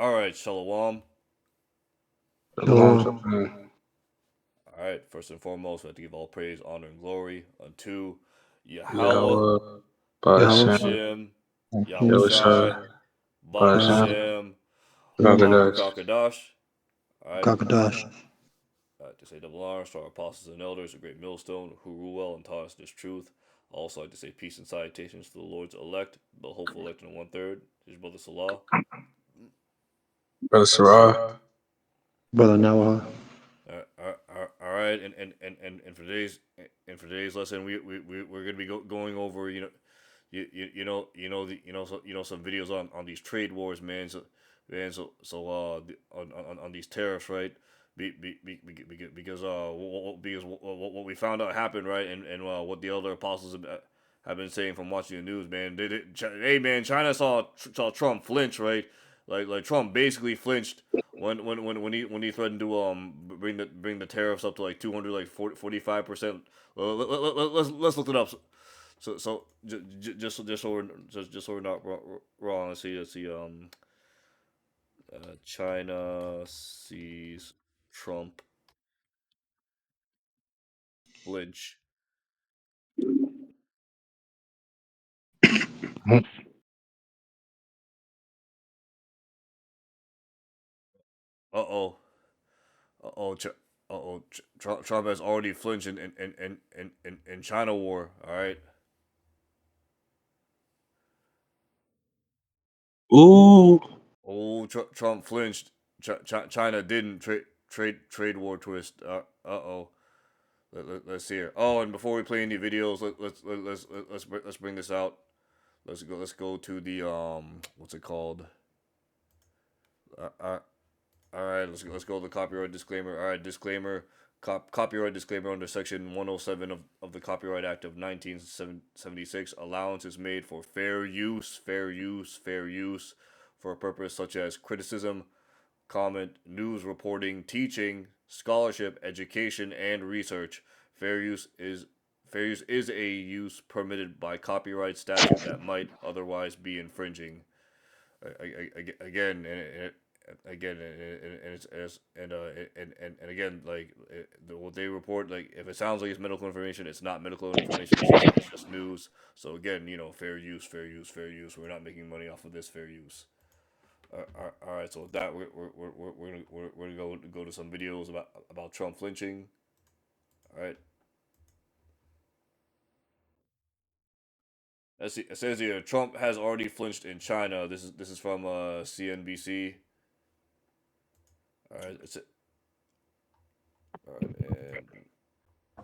All right, Shalom. Shalom. All right, first and foremost, we have to give all praise, honor, and glory unto Yahweh, Yahweh, Yahweh, Ba'ashem, Bashem, Yahushua, Yahushai, Ba'ashem, Bashem, Kakadash. Barakakadash. All right, Kakadash. to say double honors to our apostles and elders, a great millstone, who rule well and taught us this truth. Also, like to say peace and salutations to the Lord's elect, the hopeful elect in 1/3, his brother Salah. Brother Sarah. Brother Noah. All right, and for today's lesson, we're gonna be going over some videos on these trade wars, man. On these tariffs, right? Because what we found out happened, right, and what the elder apostles have been saying from watching the news, man. Hey, man, China saw Trump flinch, right? Like Trump basically flinched when he threatened to bring the tariffs up to like 200 like 45%. Let's look it up. Just so we're not wrong. Let's see. China sees Trump flinch. Uh oh. Uh oh. Trump has already flinched in China war. All right. Ooh. Oh, Trump flinched. China didn't trade war twist. Oh. Let's see here. Oh, and before we play any videos, let's bring this out. Let's go to the what's it called? Uh, uh, all right, let's go to the copyright disclaimer. All right, disclaimer. Copyright disclaimer under Section 107 of the Copyright Act of 1976. Allowance is made for fair use for a purpose such as criticism, comment, news reporting, teaching, scholarship, education, and research. Fair use is a use permitted by copyright statute that might otherwise be infringing. Again, and again, like what they report, like if it sounds like it's medical information, it's not medical information. It's just news. So again, fair use, fair use, fair use. We're not making money off of this fair use. All right, so with that, we're gonna go to some videos about Trump flinching. All right, it says here Trump has already flinched in China. This is from CNBC. All right, all right, and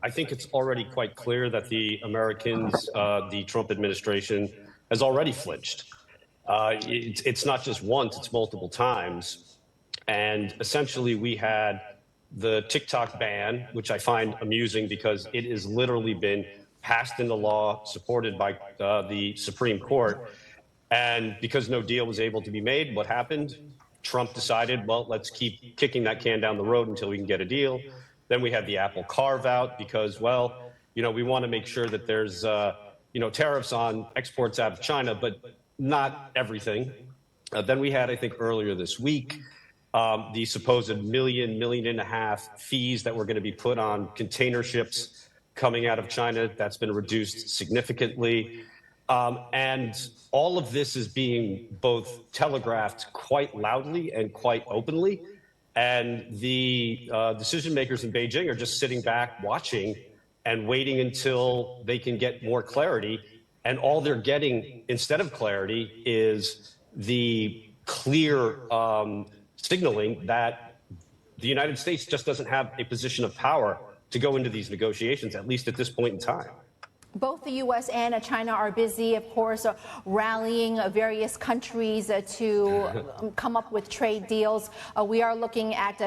I think it's already quite clear that the Americans, the Trump administration, has already flinched. It's not just once, it's multiple times. And essentially, we had the TikTok ban, which I find amusing because it has literally been passed into law, supported by the Supreme Court. And because no deal was able to be made, what happened? Trump decided, well, let's keep kicking that can down the road until we can get a deal. Then we had the Apple carve out because, well, we want to make sure that there's, tariffs on exports out of China, but not everything. Then we had, I think, earlier this week, the supposed million and a half fees that were going to be put on container ships coming out of China. That's been reduced significantly. And all of this is being both telegraphed quite loudly and quite openly. And the decision makers in Beijing are just sitting back watching and waiting until they can get more clarity. And all they're getting instead of clarity is the clear signaling that the United States just doesn't have a position of power to go into these negotiations, at least at this point in time. Both the U.S. and China are busy, of course, rallying various countries to come up with trade deals. We are looking at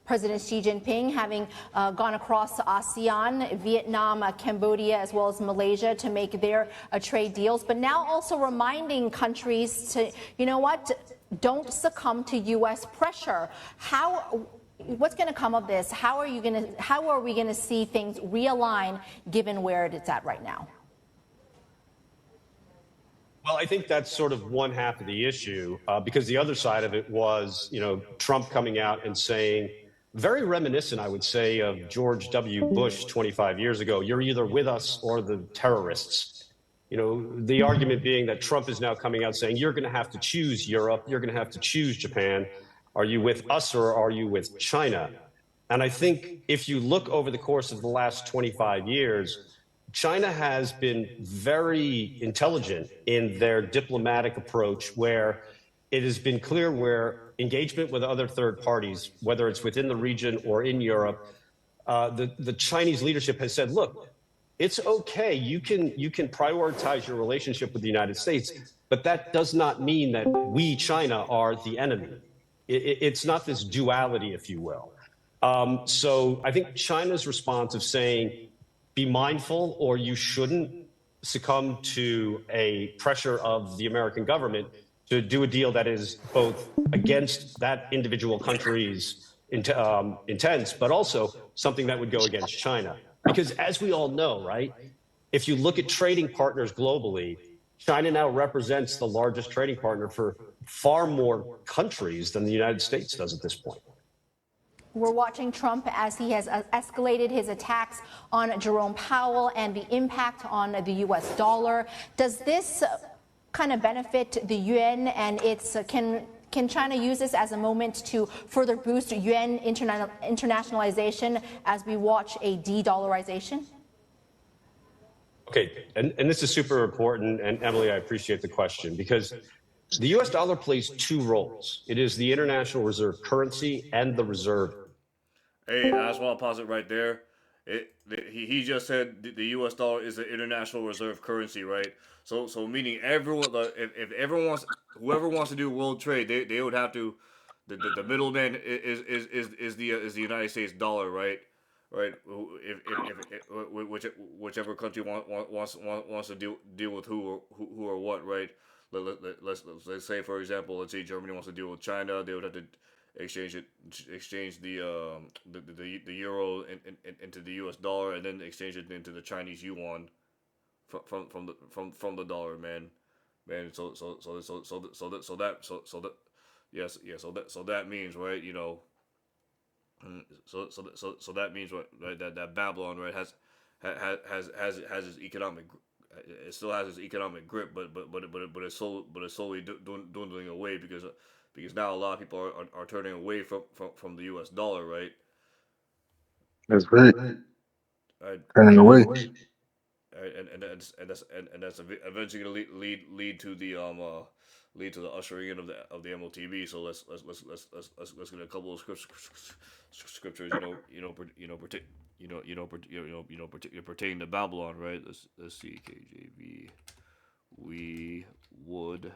President Xi Jinping having gone across ASEAN, Vietnam, Cambodia, as well as Malaysia to make their trade deals. But now also reminding countries to, don't succumb to U.S. pressure. What's going to come of this? How are we going to see things realign given where it's at right now? Well, I think that's sort of one half of the issue, because the other side of it was, Trump coming out and saying, very reminiscent, I would say, of George W. Bush 25 years ago, you're either with us or the terrorists. The argument being that Trump is now coming out saying, you're going to have to choose Europe, you're going to have to choose Japan. Are you with us or are you with China? And I think if you look over the course of the last 25 years, China has been very intelligent in their diplomatic approach, where it has been clear where engagement with other third parties, whether it's within the region or in Europe, the Chinese leadership has said, look, it's okay. You can prioritize your relationship with the United States, but that does not mean that we, China, are the enemy. It's not this duality, if you will. So I think China's response of saying, be mindful or you shouldn't succumb to a pressure of the American government to do a deal that is both against that individual country's intents, but also something that would go against China. Because as we all know, right, if you look at trading partners globally, China now represents the largest trading partner for far more countries than the United States does at this point. We're watching Trump as he has escalated his attacks on Jerome Powell and the impact on the U.S. dollar. Does this kind of benefit the yuan, and can China use this as a moment to further boost yuan internationalization as we watch a de-dollarization? Okay, and this is super important, and Emily, I appreciate the question, because the U.S. dollar plays two roles. It is the international reserve currency and the reserve. Hey, I just want to pause it right there. He just said the U.S. dollar is the international reserve currency, right? So meaning everyone, if everyone wants, whoever wants to do world trade, they would have to, the middleman is the United States dollar, right? Right. Whichever country wants to deal with who or what, right? Let's say, for example, let's say Germany wants to deal with China, they would have to exchange the euro into the U.S. dollar, and then exchange it into the Chinese yuan from the dollar, man. So that means, right, so that means, right, that Babylon, right, has its economic, it still has its economic grip, but it's slowly dwindling away, because now a lot of people are turning away from the U.S. dollar, right? That's right. Right. Turning away. And that's eventually going to lead to the ushering in of the MOTB. So let's get a couple of scriptures, pertaining to Babylon, right? Let's see, KJV. We would.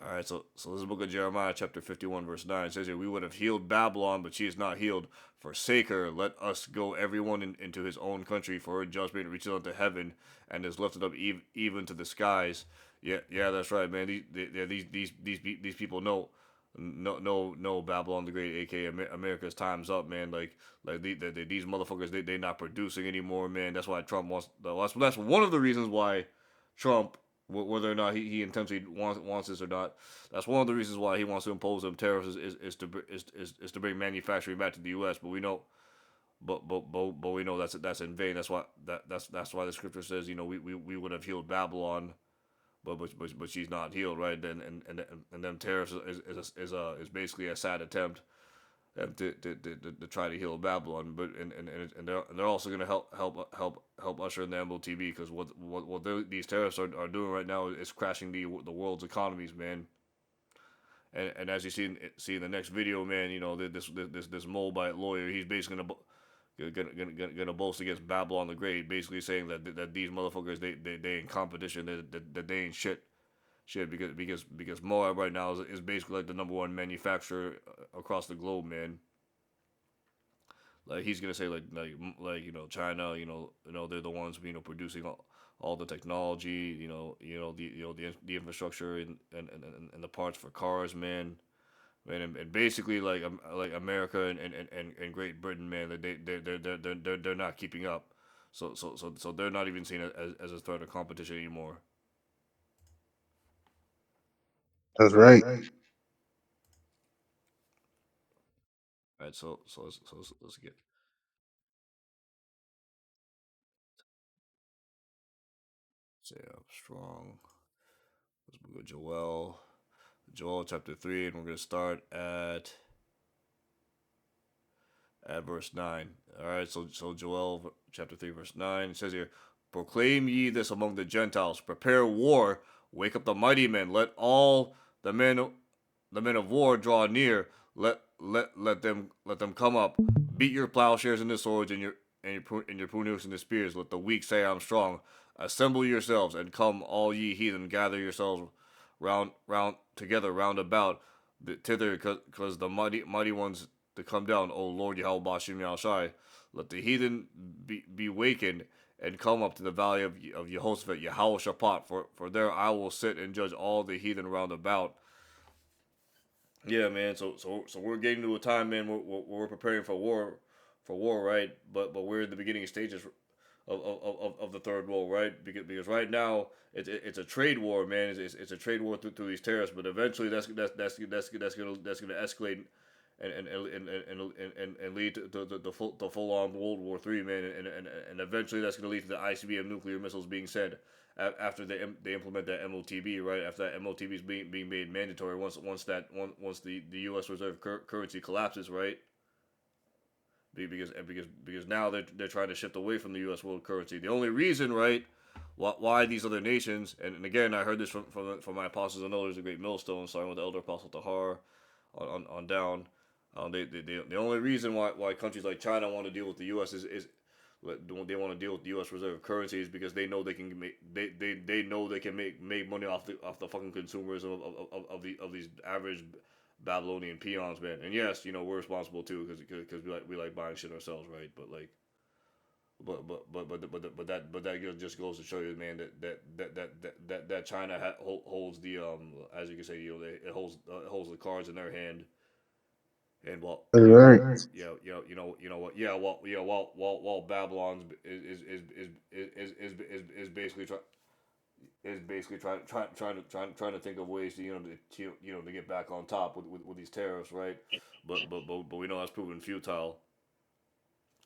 All right, so this is the book of Jeremiah, chapter 51, verse 9. It says here, we would have healed Babylon, but she is not healed. Forsake her, let us go everyone into his own country, for her judgment reaches unto heaven, and is lifted up even to the skies. Yeah, that's right, man. These people know Babylon the Great, aka America's time's up, man. Like these motherfuckers, they not producing anymore, man. That's why Trump wants. That's one of the reasons why Trump, whether or not he intentionally wants this or not, that's one of the reasons why he wants to impose them tariffs is to bring manufacturing back to the U.S. But we know, but we know that's in vain. That's why the scripture says, we would have healed Babylon, but she's not healed, right? And them tariffs is basically a sad attempt to try to heal Babylon, but and they're also going to help usher in the MOTB, because what these tariffs are doing right now is crashing the world's economies, man. And as you see in the next video, man, this Moabite lawyer, he's basically gonna boast against Babylon the Great, basically saying that these motherfuckers, they in competition, that they ain't shit, because Moab right now is basically like the number one manufacturer across the globe, man. Like he's gonna say like China, they're the ones producing all the technology, the infrastructure and the parts for cars, man. And basically like America and Great Britain, man, they're not keeping up. So they're not even seen as a threat or competition anymore. That's right. All right, so let's get say strong. Let's go Joel chapter 3, and we're gonna start at verse 9. All right, so Joel chapter 3 verse 9, it says here, proclaim ye this among the Gentiles, prepare war, wake up the mighty men, let all the men of war draw near, let them come up, beat your plowshares and the swords and your pruninghooks and the spears, let the weak say I'm strong, assemble yourselves and come all ye heathen, gather yourselves round together round about thither, because the mighty ones to come down, O Lord Yahweh Bashim Yahushai. Let the heathen be wakened and come up to the valley of Jehoshaphat, Yahweh Shaphat, for there I will sit and judge all the heathen round about. Yeah, man. So we're getting to a time, man, where we're preparing for war, right? But we're in the beginning stages of the third world, right? Because right now it's a trade war, man. It's a trade war through these tariffs, but eventually that's gonna escalate and lead to the full on World War III, man, and eventually that's gonna lead to the ICBM nuclear missiles being sent after they implement that MOTB, right? After that MOTB is being made mandatory, once the U.S. reserve currency collapses, right? Because now they're trying to shift away from the U.S. world currency. The only reason, right, why these other nations, and again, I heard this from my apostles and elders, the great millstone, starting with the elder apostle Tahar on down. The only reason why countries like China want to deal with the U.S. is they want to deal with the U.S. reserve currency is because they know they can make money off the fucking consumers of these average Babylonian peons, man. And yes, we're responsible too because we like buying shit ourselves, right? But like, but that just goes to show you, man, that China holds the as you can say, it holds the cards in their hand. And That's right. while Babylon's is basically trying to think of ways to get back on top with these tariffs, right? But we know that's proven futile,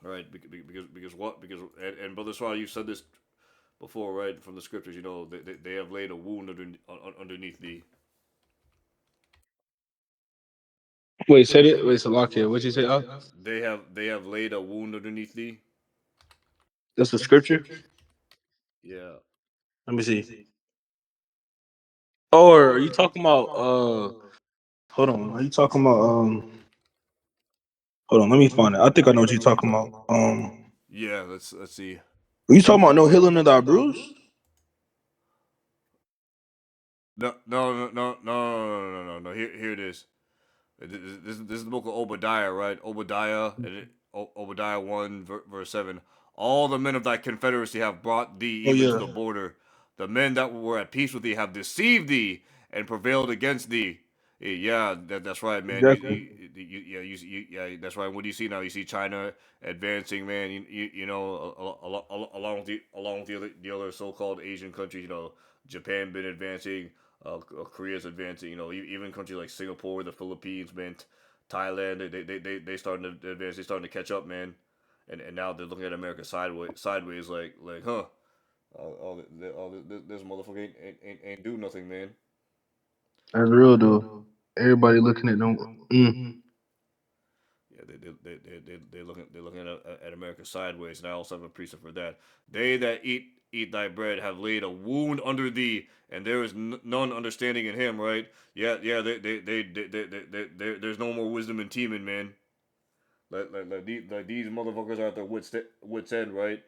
right? Because Brother Swallow, you said this before, right? From the scriptures, they have laid a wound underneath thee. Wait, said it. Wait, Salakia. What'd you say? They have laid a wound underneath thee. That's the scripture. Yeah. Let me see. Or are you talking about? Hold on. Are you talking about? Hold on. Let me find it. I think I know what you're talking about. Yeah. Let's see. Are you talking about no healing of thy bruise? No. Here it is. This is the book of Obadiah, right? Obadiah, Obadiah 1, verse 7. All the men of thy confederacy have brought thee Oh even to yeah. the border. The men that were at peace with thee have deceived thee and prevailed against thee. Yeah, that's right, man. Exactly. Yeah, that's right. What do you see now? You see China advancing, man. Along with the other so-called Asian countries. Japan been advancing. Korea's advancing. Even countries like Singapore, the Philippines, man, Thailand. They starting to advance. They starting to catch up, man. And now they're looking at America sideways, like huh? This motherfucker ain't do nothing, man. That's real though. Everybody looking at them. Yeah, they're looking at America sideways, and I also have a precept for that. They that eat thy bread have laid a wound under thee, and there is none understanding in him. Right? Yeah. There's no more wisdom in teaming, man. These motherfuckers are at their wits end, right?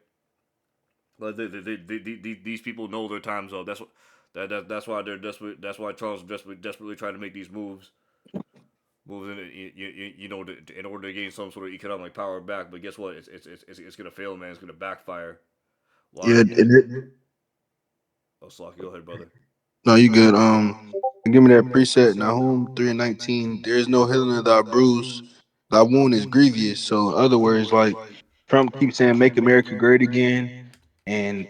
Like these people know their time's up. That's why they're desperate. That's why Trump's desperately trying to make these moves in order to gain some sort of economic power back. But guess what? It's gonna fail, man. It's gonna backfire. Why? Yeah. Oh, Slocky, go ahead, brother. No, you good. Give me that preset. Nahum 3:19. There is no healing of thy bruise. Thy wound is grievous. So, in other words, like Trump keeps saying "Make America Great Again," and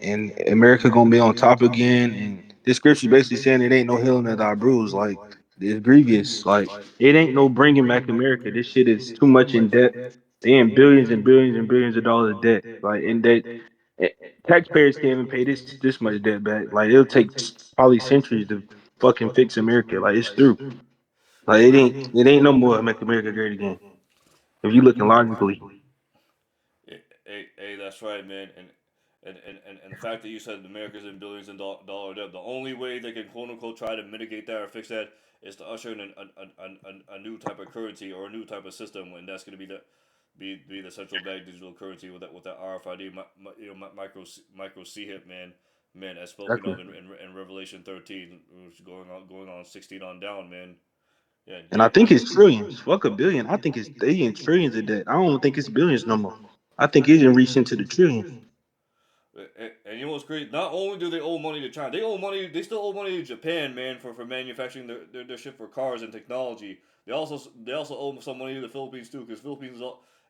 America gonna be on top again. And this scripture basically saying it ain't no healing of our bruise. Like it's grievous. Like it ain't no bringing back America. This shit is too much in debt. They in billions and billions and billions of dollars of debt. Like in debt, eh, taxpayers can't even pay this much debt back. Like it'll take probably centuries to fucking fix America. Like it's through. Like it ain't no more Make America Great Again. If you looking logically. Hey, that's right, man. And the fact that you said America's in billions and dollar debt, the only way they can quote unquote try to mitigate that or fix that is to usher in a new type of currency or a new type of system, and that's going to be the central bank digital currency with that RFID micro C hip, man, as spoken Exactly. of in Revelation 13, which is going on 16 on down, man. Yeah, And I think it's trillions. Fuck a billion. I think it's they in trillions of debt. I don't think it's billions no more. I think it's in reach into the trillions. And you know what's great? Not only do they owe money to China, they owe money. They still owe money to Japan, man, for manufacturing their shit for cars and technology. They also owe some money to the Philippines too, because Philippines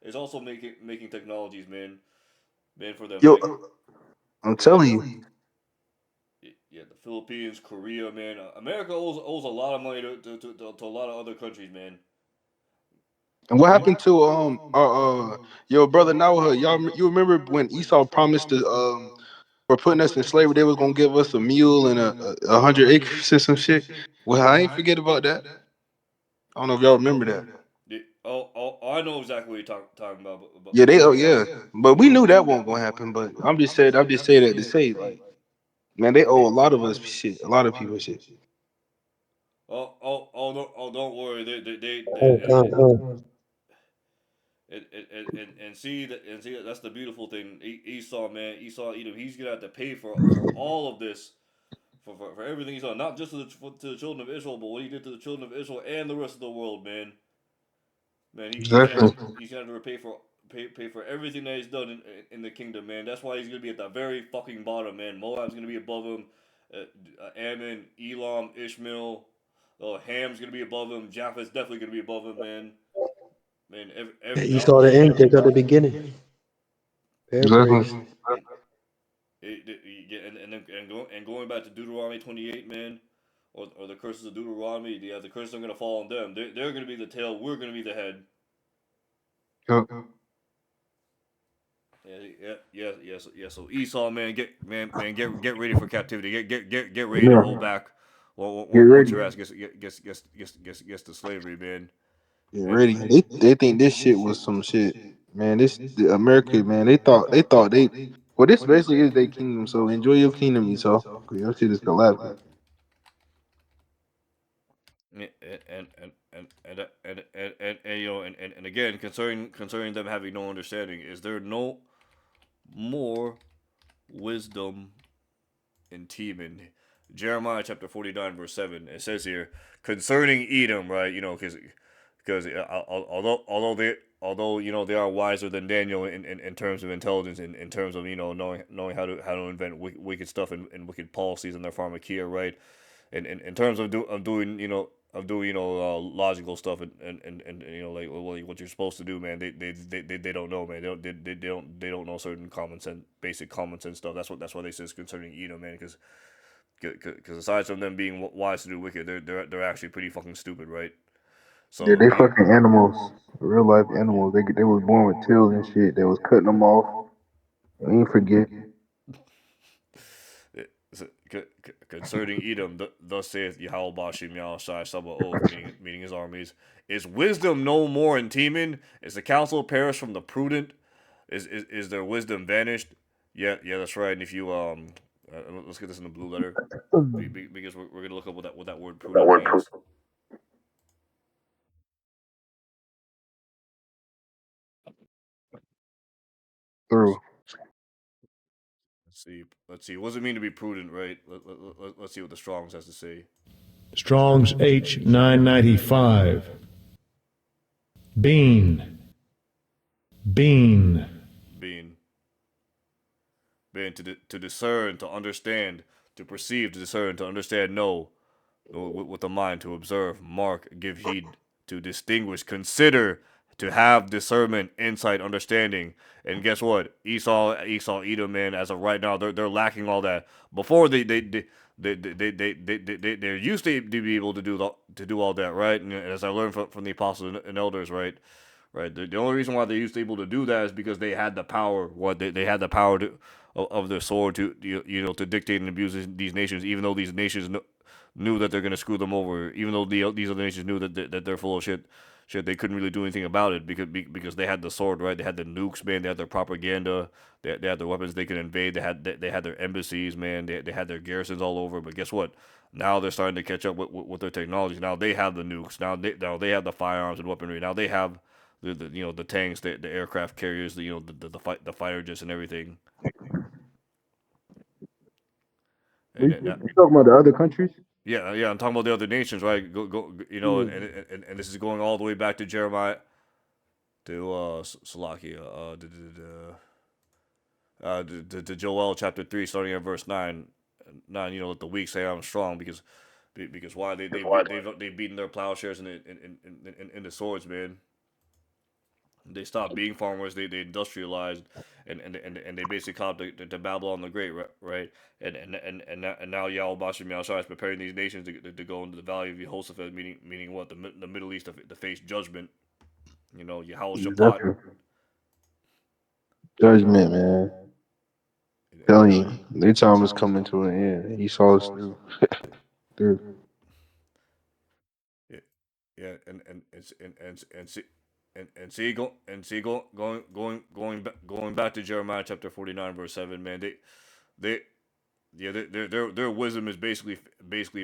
is also making technologies, man, for them. Yo, Like, I'm go ahead. telling you. Yeah, the Philippines, Korea, man. America owes a lot of money to a lot of other countries, man. And what happened to your brother Noah? You remember when Esau promised to for putting us in slavery, they was gonna give us a mule and a 100 acres and some shit. Well, I ain't forget about that. I don't know if y'all remember that. I know exactly what you're talking about, Yeah, but yeah, but we knew that wasn't gonna happen. But I'm just saying that to say like, man, they owe a lot of us shit, a lot of people shit. don't worry. Come, come, come. And see that's the beautiful thing. Esau, man, Esau, Edom, he's gonna have to pay for all of this, for everything he's done, not just to the children of Israel, but what he did to the children of Israel and the rest of the world, man. Man, Exactly. he's gonna have to repay pay for everything that he's done in the kingdom, man. That's why he's gonna be at the very fucking bottom, man. Moab's gonna be above him, Ammon, Elam, Ishmael, Ham's gonna be above him. Japheth's definitely gonna be above him, man. Man, Yeah, you saw the end, take out the beginning. Exactly. Paraphrase. and, going back to Deuteronomy 28, man, or the curses of Deuteronomy. Yeah, the curses are gonna fall on them. They're gonna be the tail. We're gonna be the head. Yup. So Esau, man, get ready for captivity. Get ready to Yeah. hold back. Get Once ready. your ass gets to slavery, man. Get And ready. They think this shit was some shit, man. The America, man. They thought well, this basically is their kingdom. So enjoy your kingdom, Esau. 'Cause your shit is collapsing. and again, concerning them having no understanding, is there no more wisdom in Teman? Jeremiah chapter 49 verse 7. It says here concerning Edom, right? Because although they are wiser than Daniel in terms of intelligence, in terms of knowing how to invent wicked stuff and wicked policies in their pharmakia, right? And in terms of doing logical stuff and like what you're supposed to do, man. They don't know, man. They don't know certain basic common sense stuff. That's why they says concerning man, because aside from them being wise to do wicked, they're actually pretty fucking stupid, right? Yeah, So they fucking animals, real life animals. They was born with tails and shit. They was cutting them off. We ain't forget. concerning Edom, thus saith Yahweh Bashim Yahushai Sabaoth, meaning his armies. Is wisdom no more in Teman? Is the counsel perished from the prudent? Is their wisdom vanished? Yeah, that's right. And if you let's get this in the blue letter, because we're gonna look up what that word prudent means. Through. Let's see. What does it mean to be prudent, right? Let's see what the Strong's has to say. Strong's H 995. Bean. Bean. Being to discern, to understand, to perceive, to discern, to understand, know, with the mind, to observe, mark, give heed, to distinguish, consider, to have discernment, insight, understanding. And guess what? Edom, man, as of right now, they're lacking all that. Before they used to be able to do all that, right? And as I learned from the apostles and elders, right? Right. The only reason why they used to be able to do that is because they had the power. They had the power of their sword to to dictate and abuse these nations, even though these nations knew that they're gonna screw them over. Even though these other nations knew that they're full of shit. Shit, they couldn't really do anything about it because they had the sword, right? They had the nukes, man. They had their propaganda. They had their weapons. They could invade. They had their embassies, man. They had their garrisons all over. But guess what? Now they're starting to catch up with their technology. Now they have the nukes. Now they have the firearms and weaponry. Now they have the tanks, the aircraft carriers, the fighter jets and everything. And You talking about the other countries? yeah, I'm talking about the other nations, right? Yeah. And this is going all the way back to Jeremiah, to Salakia, to Joel chapter 3, starting at verse 9. 9, let the weak say I'm strong, because why they've beaten their plowshares in the swords, man. They stopped being farmers. They industrialized, and they basically caught the Babylon the Great, right? And now Yahweh Bashim Yahushua is preparing these nations to go into the valley of Jehoshaphat, meaning what, the Middle East, to face judgment. Yehoshaphat. Exactly. Judgment, man. Telling you, their time is coming to an end. Esau is through. Yeah, yeah, and see going back to Jeremiah chapter 49 verse 7, man. They yeah, their wisdom is basically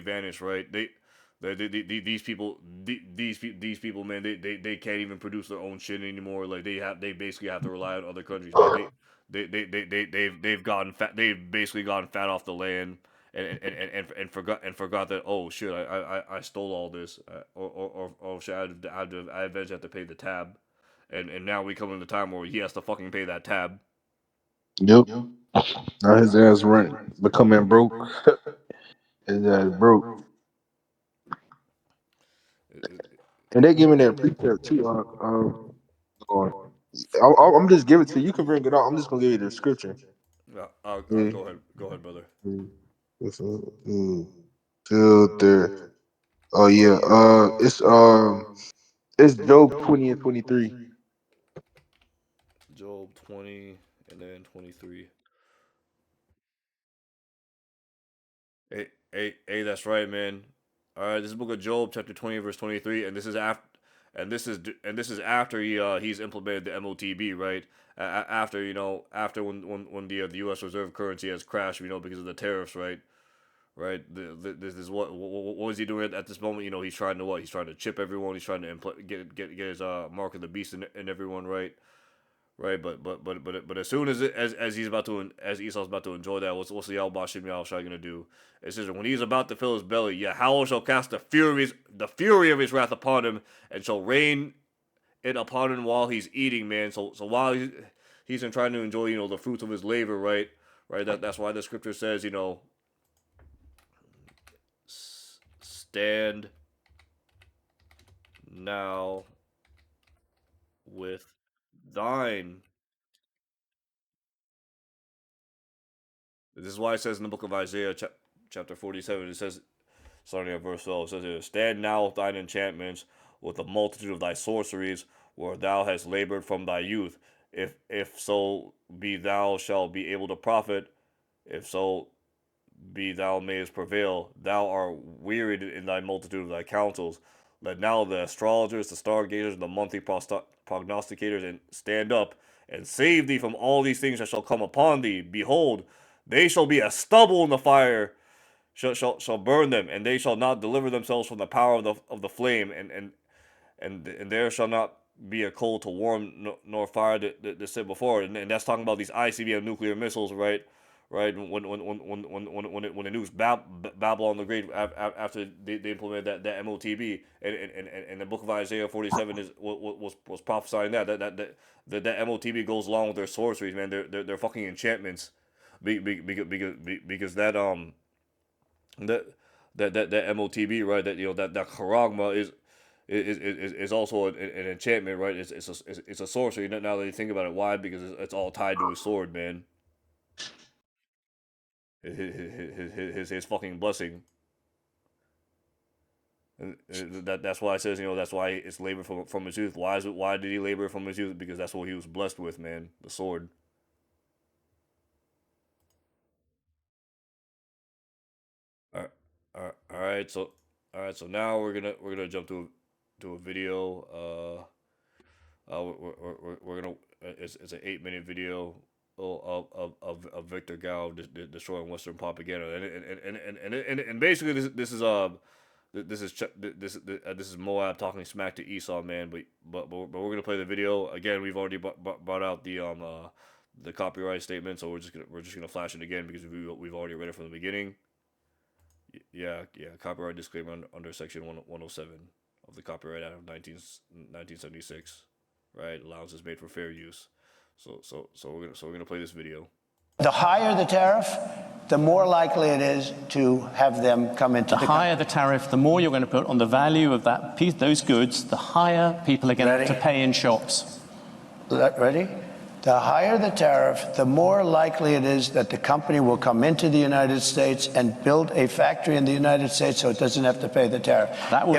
vanished, right? These people, these people, man, they can't even produce their own shit anymore. Like they basically have to rely on other countries, man. They've basically gotten fat off the land, and forgot that, oh shit, I stole all this, or shit, I eventually have to pay the tab, and now we come in the time where he has to fucking pay that tab. Yep. Now his ass running, becoming broke. His ass broke. And they giving that precept too. Going. I'm just giving it to you. You can bring it out. I'm just gonna give you the scripture. Yeah, I'll Yeah. go ahead, brother. Filter. Oh yeah. It's Job 20 and 23. Job 20 and then 23. Hey, that's right, man. All right, this is the book of Job, chapter 20, verse 23, and this is after he's implemented the MOTB, right? After after when the U.S. reserve currency has crashed, because of the tariffs, right? Right. This is what is he doing at this moment? He's trying to what? He's trying to chip everyone. He's trying to get his mark of the beast in everyone, right? Right, but as soon as as Esau's about to enjoy that, what's the Yahweh Shai gonna do? It says when he's about to fill his belly, Yahweh shall cast the fury of his wrath upon him, and shall rain it upon him while he's eating, man. So while he's trying to enjoy the fruits of his labor, right, that's why the scripture says stand now with thine. This is why it says in the book of Isaiah, chapter 47, it says, starting at verse 12, it says here, stand now with thine enchantments, with the multitude of thy sorceries, where thou hast labored from thy youth. If so be thou shalt be able to profit, if so be thou mayest prevail. Thou art wearied in thy multitude of thy counsels. Let now the astrologers, the stargazers, and the monthly prognosticators and stand up and save thee from all these things that shall come upon thee. Behold, they shall be as stubble in the fire, shall burn them, and they shall not deliver themselves from the power of the flame, and there shall not be a coal to warm, nor fire to sit before it. And that's talking about these ICBM nuclear missiles, right? Right, when the nukes Babylon the Great, after they implemented that MOTB, and the book of Isaiah 47 was prophesying that MOTB goes along with their sorceries, man, their fucking enchantments, because that MOTB, right, that that charagma is also an enchantment, right? It's a sorcery. Now that you think about it, why? Because it's all tied to his sword, man. His fucking blessing. And that's why it says, that's why it's labor from his youth. Why did he labor from his youth? Because that's what he was blessed with, man. The sword. All right. So now we're gonna jump to a video. We're gonna it's an 8-minute video of Victor Gao destroying Western propaganda, and basically this is this is Moab talking smack to Esau, man. But we're gonna play the video again. We've already brought out the copyright statement, so we're just gonna flash it again because we've already read it from the beginning. Yeah, copyright disclaimer under section 107 of the Copyright Act of 1976. Right, allowances made for fair use. So we're gonna play this video. The higher the tariff, the more likely it is to have them come into the country. The higher the tariff, the more you're going to put on the value of that piece, those goods, the higher people are going to pay in shops. Ready? The higher the tariff, the more likely it is that the company will come into the United States and build a factory in the United States so it doesn't have to pay the tariff. That will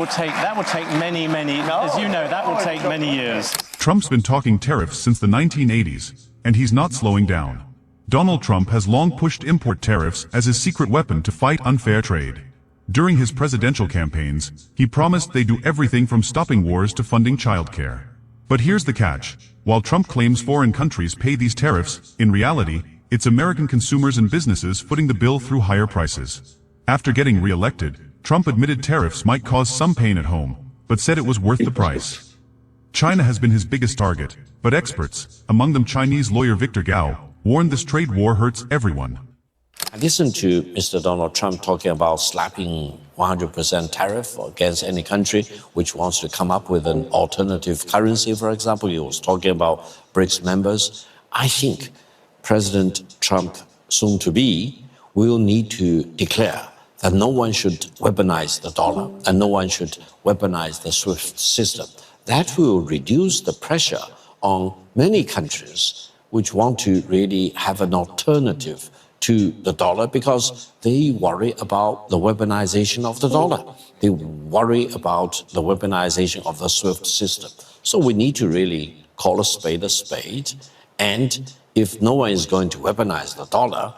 take many, as you know, that will take many years. Trump's been talking tariffs since the 1980s, and he's not slowing down. Donald Trump has long pushed import tariffs as his secret weapon to fight unfair trade. During his presidential campaigns, he promised they'd do everything from stopping wars to funding childcare. But here's the catch. While Trump claims foreign countries pay these tariffs, in reality, it's American consumers and businesses footing the bill through higher prices. After getting re-elected, Trump admitted tariffs might cause some pain at home, but said it was worth the price. China has been his biggest target, but experts, among them Chinese lawyer Victor Gao, warned this trade war hurts everyone. I listened to Mr. Donald Trump talking about slapping 100% tariff against any country which wants to come up with an alternative currency, for example. He was talking about BRICS members. I think President Trump, soon to be, will need to declare that no one should weaponize the dollar and no one should weaponize the SWIFT system. That will reduce the pressure on many countries which want to really have an alternative to the dollar because they worry about the weaponization of the dollar. They worry about the weaponization of the SWIFT system. So we need to really call a spade a spade. And if no one is going to weaponize the dollar,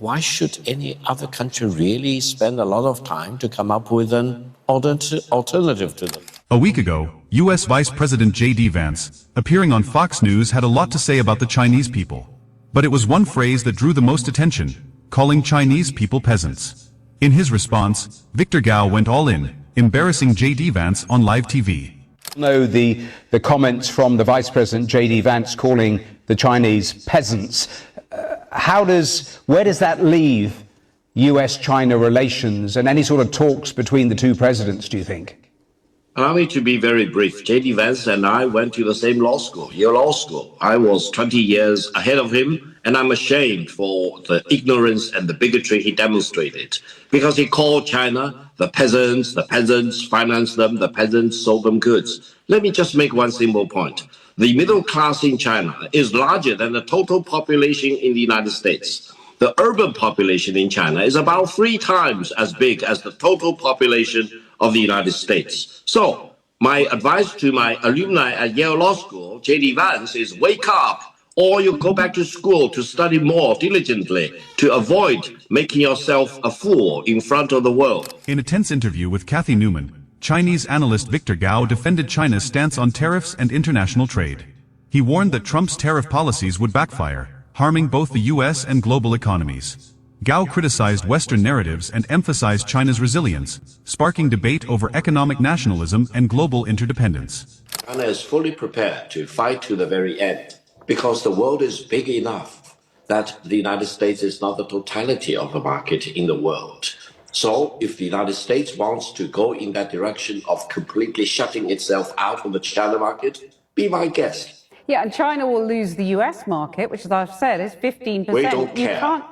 why should any other country really spend a lot of time to come up with an alternative to them? A week ago, U.S. Vice President J.D. Vance, appearing on Fox News, had a lot to say about the Chinese people. But it was one phrase that drew the most attention, calling Chinese people peasants. In his response, Victor Gao went all in, embarrassing J.D. Vance on live TV. Know the comments from the Vice President J.D. Vance calling the Chinese peasants. Where does that leave U.S.-China relations and any sort of talks between the two presidents, do you think? Allow me to be very brief. J.D. Vance and I went to the same law school, Yale Law School. I was 20 years ahead of him, and I'm ashamed for the ignorance and the bigotry he demonstrated. Because he called China the peasants financed them, the peasants sold them goods. Let me just make one simple point. The middle class in China is larger than the total population in the United States. The urban population in China is about 3 times as big as the total population of the United States. So my advice to my alumni at Yale Law School, J.D. Vance, is wake up, or you go back to school to study more diligently to avoid making yourself a fool in front of the world. In a tense interview with Kathy Newman, Chinese analyst Victor Gao defended China's stance on tariffs and international trade. He warned that Trump's tariff policies would backfire, harming both the U.S. and global economies. Gao criticized Western narratives and emphasized China's resilience, sparking debate over economic nationalism and global interdependence. China is fully prepared to fight to the very end because the world is big enough that the United States is not the totality of the market in the world. So if the United States wants to go in that direction of completely shutting itself out of the China market, be my guest. Yeah, and China will lose the US market, which, as I've said, is 15%. We don't care.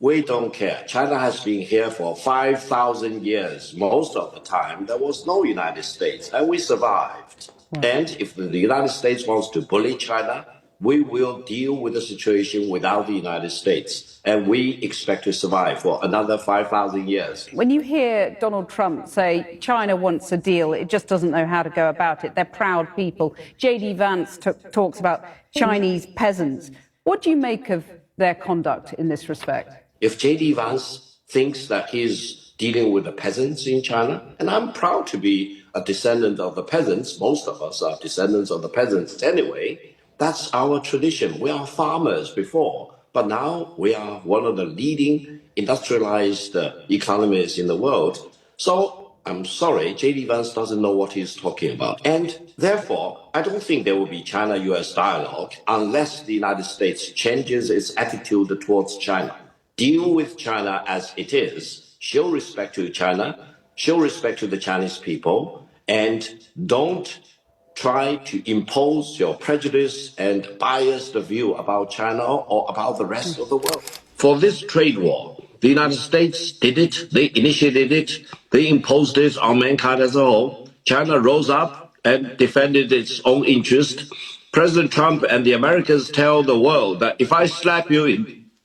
We don't care. China has been here for 5,000 years. Most of the time, there was no United States, and we survived. And if the United States wants to bully China, we will deal with the situation without the United States. And we expect to survive for another 5,000 years. When you hear Donald Trump say China wants a deal, it just doesn't know how to go about it. They're proud people. J.D. Vance talks about Chinese peasants. What do you make of their conduct in this respect? If J.D. Vance thinks that he's dealing with the peasants in China, and I'm proud to be a descendant of the peasants, most of us are descendants of the peasants anyway, that's our tradition. We are farmers before, but now we are one of the leading industrialized economies in the world. So I'm sorry, J.D. Vance doesn't know what he's talking about. And therefore, I don't think there will be China-US dialogue unless the United States changes its attitude towards China. Deal with China as it is, show respect to China, show respect to the Chinese people, and don't try to impose your prejudice and biased view about China or about the rest of the world. For this trade war, the United States did it, they initiated it, they imposed it on mankind as a whole. China rose up and defended its own interest. President Trump and the Americans tell the world that if I slap you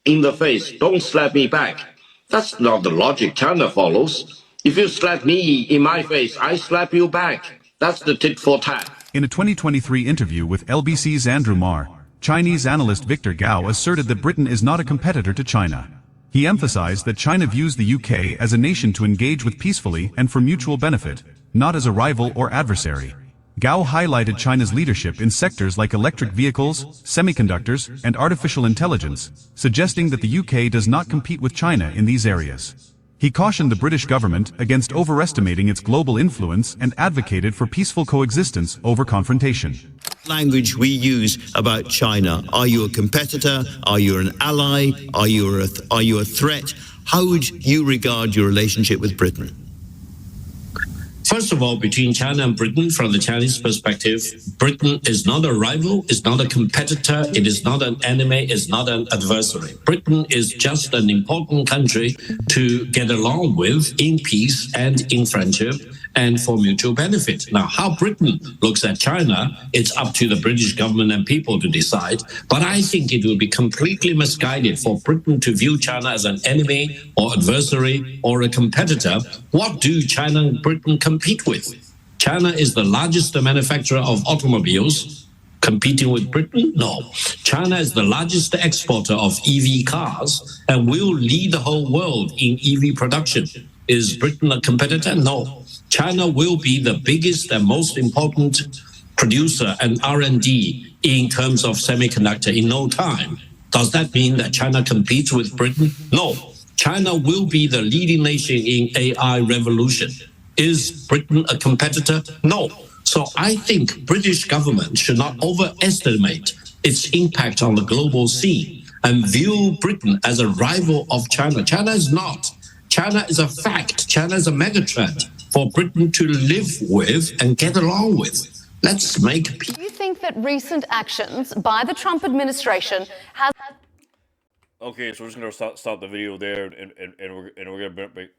in the face, don't slap me back. That's not the logic China follows. If you slap me in my face, I slap you back. That's the tit for tat. In a 2023 interview with LBC's Andrew Marr, Chinese analyst Victor Gao asserted that Britain is not a competitor to China. He emphasized that China views the UK as a nation to engage with peacefully and for mutual benefit, not as a rival or adversary. Gao highlighted China's leadership in sectors like electric vehicles, semiconductors, and artificial intelligence, suggesting that the UK does not compete with China in these areas. He cautioned the British government against overestimating its global influence and advocated for peaceful coexistence over confrontation. Language we use about China. Are you a competitor? Are you an ally? Are you a threat? How would you regard your relationship with Britain? First of all, between China and Britain, from the Chinese perspective, Britain is not a rival, is not a competitor, it is not an enemy, is not an adversary. Britain is just an important country to get along with in peace and in friendship and for mutual benefit. Now, how Britain looks at China, it's up to the British government and people to decide. But I think it would be completely misguided for Britain to view China as an enemy or adversary or a competitor. What do China and Britain compete with? China is the largest manufacturer of automobiles. Competing with Britain? No. China is the largest exporter of EV cars and will lead the whole world in EV production. Is Britain a competitor? No. China will be the biggest and most important producer and R&D in terms of semiconductor in no time. Does that mean that China competes with Britain? No. China will be the leading nation in AI revolution. Is Britain a competitor? No. So I think British government should not overestimate its impact on the global scene and view Britain as a rival of China. China is not. China is a fact. China is a megatrend for Britain to live with and get along with. Let's make peace. Do you think that recent actions by the Trump administration has... Okay, so we're just gonna stop the video there, and we're gonna break.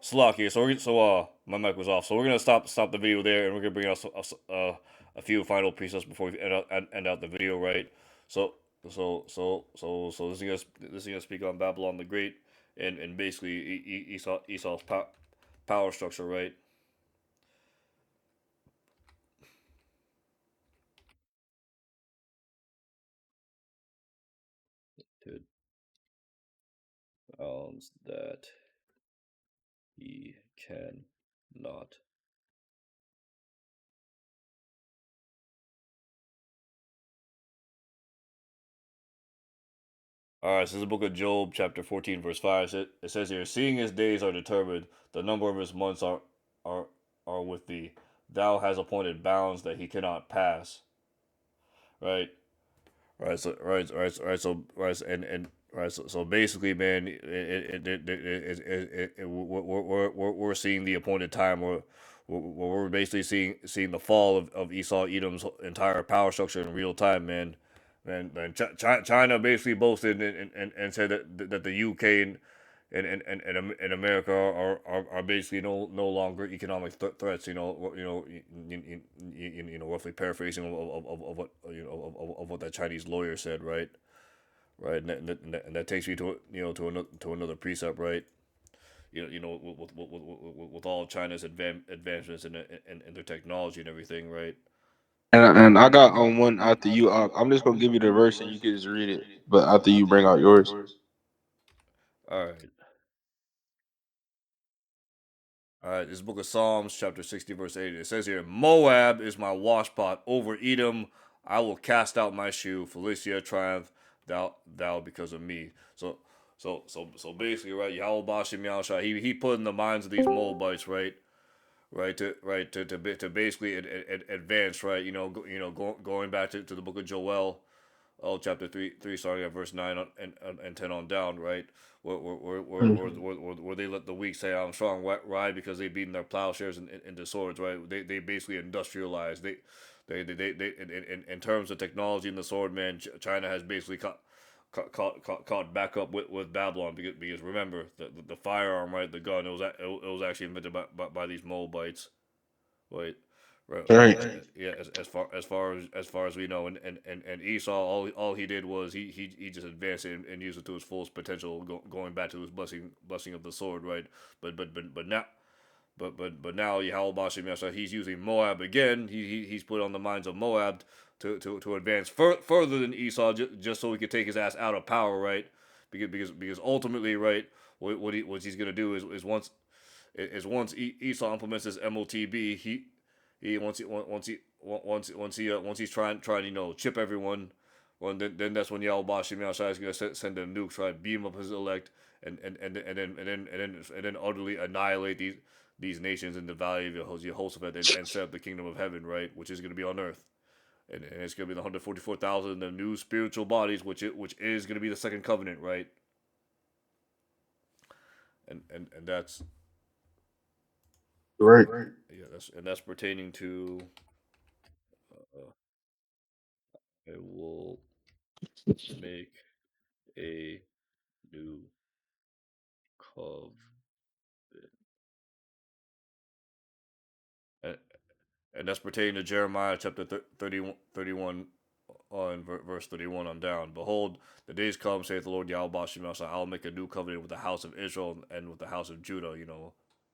Slocky. So my mic was off. So we're gonna stop the video there, and we're gonna bring out a few final pieces before we end out the video, right? So this is gonna speak on Babylon the Great and basically Esau's power structure, right? Dude, that he cannot. Alright, so this is the book of Job, chapter 14, verse 5. It says here, seeing his days are determined, the number of his months are with thee. Thou hast appointed bounds that he cannot pass. Right? So basically, man, we're seeing the appointed time where we're basically seeing the fall of Esau Edom's entire power structure in real time, man. China basically boasted and said that the UK and America are basically no longer economic threats. Roughly paraphrasing of what of what that Chinese lawyer said, right? Right, and that takes me to to another precept, right? With all China's advancements in their technology and everything, right? And I got on one after you. I'm just gonna give you the verse and you can just read it. But after you bring out yours. All right. All right, this book of Psalms, chapter 60, verse 8. It says here, Moab is my washpot. Over Edom, I will cast out my shoe. Philistia triumph, thou because of me. So basically, right, Yahweh Bashim Yahushua, he put in the minds of these Moabites, right, to basically advance, right, going back to the book of Joel, chapter 3, starting at verse 9 and 10 on down, right? Where they let the weak say I'm strong, right? Because they beaten their plowshares into swords, right? They basically industrialized. They in terms of technology in the sword, man, China has basically caught back up with Babylon because remember the firearm, right? The gun, it was actually invented by these Moabites, right? Right. Yeah, as far as we know, and Esau, all he did was he just advanced it and used it to his fullest potential, going back to his blessing of the sword, right? But now Yahweh Bashim Yasha, he's using Moab again. He's put on the minds of Moab to advance further than Esau, just so he could take his ass out of power, right? Because ultimately, right, what he's gonna do is once Esau implements this MOTB, he once he's trying chip everyone, well then that's when Yahweh Bashim Yahshai is gonna send them nukes, right, beam up his elect, and then utterly annihilate these nations in the valley of Jehoshaphat, and set up the kingdom of heaven, right, which is gonna be on earth. And it's gonna be the 144,000, the new spiritual bodies, which is gonna be the second covenant, right? And that's Right. yeah, that's pertaining to I will make a new covenant. And, and that's pertaining to Jeremiah chapter 31 on verse 31 on down. Behold, the days come, saith the Lord Yahweh Bashim, I'll make a new covenant with the house of Israel and with the house of Judah,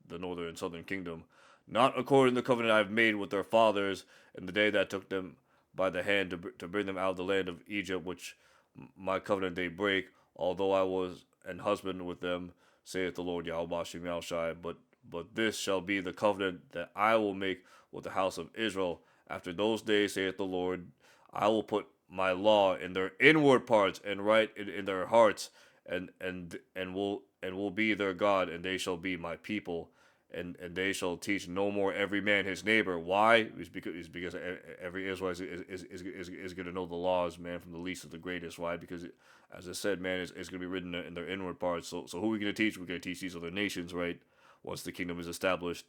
the northern and southern kingdom. Not according to the covenant I have made with their fathers in the day that I took them by the hand to bring them out of the land of Egypt, which my covenant they break, although I was an husband with them, saith the Lord Yahweh Bashim Yahushai. But this shall be the covenant that I will make with the house of Israel. After those days, saith the Lord, I will put my law in their inward parts and write it in their hearts, and will be their God, and they shall be my people. And they shall teach no more every man his neighbor. Why? It's because every Israelite is going to know the laws, man, from the least to the greatest. Why? Because, as I said, man, it's going to be written in their inward parts. So who are we going to teach? We're going to teach these other nations, right? Once the kingdom is established.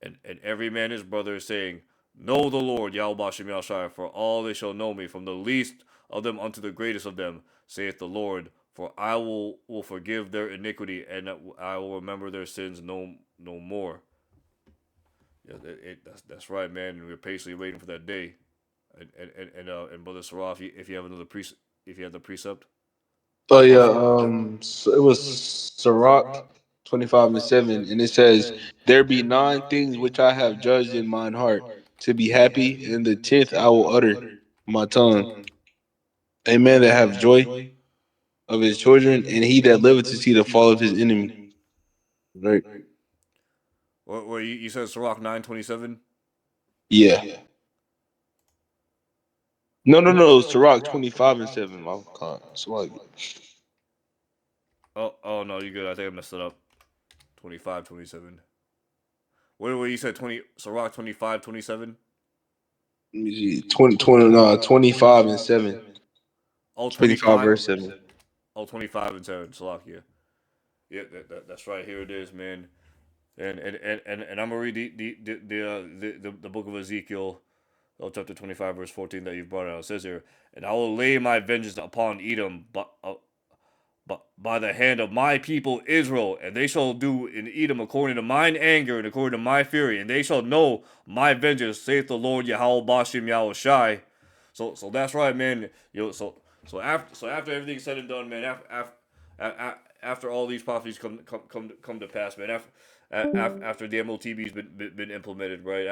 And every man his brother is saying, Know the Lord, Yahweh Bashem Yahshai, for all they shall know me, from the least of them unto the greatest of them, saith the Lord. For I will forgive their iniquity, and I will remember their sins no more. Yeah, that's right, man. And we're patiently waiting for that day. And Brother Saraf, if you have if you have the precept. Oh yeah. So it was Sirach 25:7, and it says, "There be 9 things which I have judged in mine heart to be happy, and the 10th I will utter my tongue. A man that have joy of his children, and he that liveth to see the fall of his enemy." Right. Well, you said Sirach 9:27. Yeah. No. Sirach 25:7. My God. It's like Oh no, you're good. I think I messed it up. 25, 27. What you said? 20. Sirach 25, 27. 25:7. Oh, 25 25. verse 7. Oh, 25 and 7. Salakia. Yeah, that's right. Here it is, man. And I'm gonna read the book of Ezekiel, chapter 25, verse 14 that you've brought out. It says here, and I will lay my vengeance upon Edom, but by the hand of my people Israel, and they shall do in Edom according to mine anger and according to my fury, and they shall know my vengeance, saith the Lord Yahweh Bashim Yahweh Shai. So that's right, man. So after everything's said and done, man, after all these prophecies come to pass, man, after the MOTB's been implemented, right?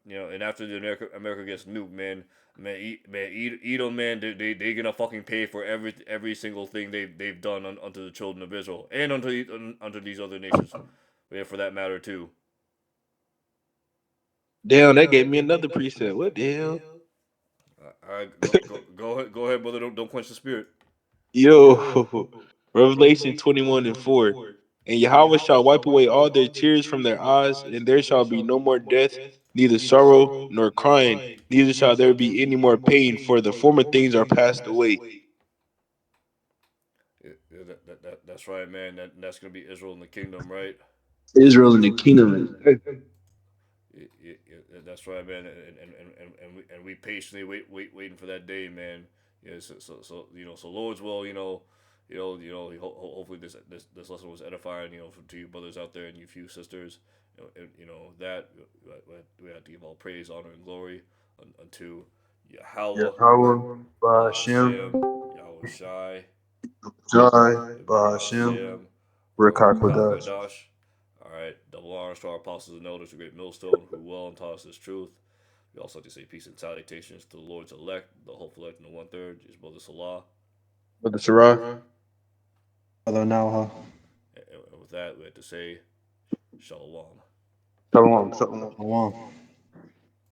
And after the America gets nuked, man, Edom, man, they gonna fucking pay for every single thing they've done unto the children of Israel and unto these other nations, yeah, for that matter too. Damn, that gave me another preset. What the hell? All right, go ahead, brother. Don't quench the spirit. Yo, Revelation 21:4. And Yahweh shall wipe away all their tears from their eyes, and there shall be no more death, neither sorrow nor crying, neither shall there be any more pain, for the former things are passed away. Yeah, that's right, man. That's gonna be Israel and the kingdom, right? Israel and the kingdom. Yeah, that's right, man. And we patiently waiting for that day, man. Yeah, so so Lord's will, hopefully this lesson was edifying, to you brothers out there and you few sisters, and that we have to give all praise, honor, and glory unto Yahweh, Yahweh, Ba'ashem, Ba'ashem, Yahweh Shai, Jai, Ba'ashem, Ba'ashem, Rekakwadash. Rakakwadash. All right, double honors to our apostles and elders, the great millstone, who well and taught us this truth. We also like to say peace and salutations to the Lord's elect, the hopeful elect, and the 1/3, his brother Salah. Brother Sarah. Hello, now, And with that, we have to say shalom. Shalom. Shalom. Shalom.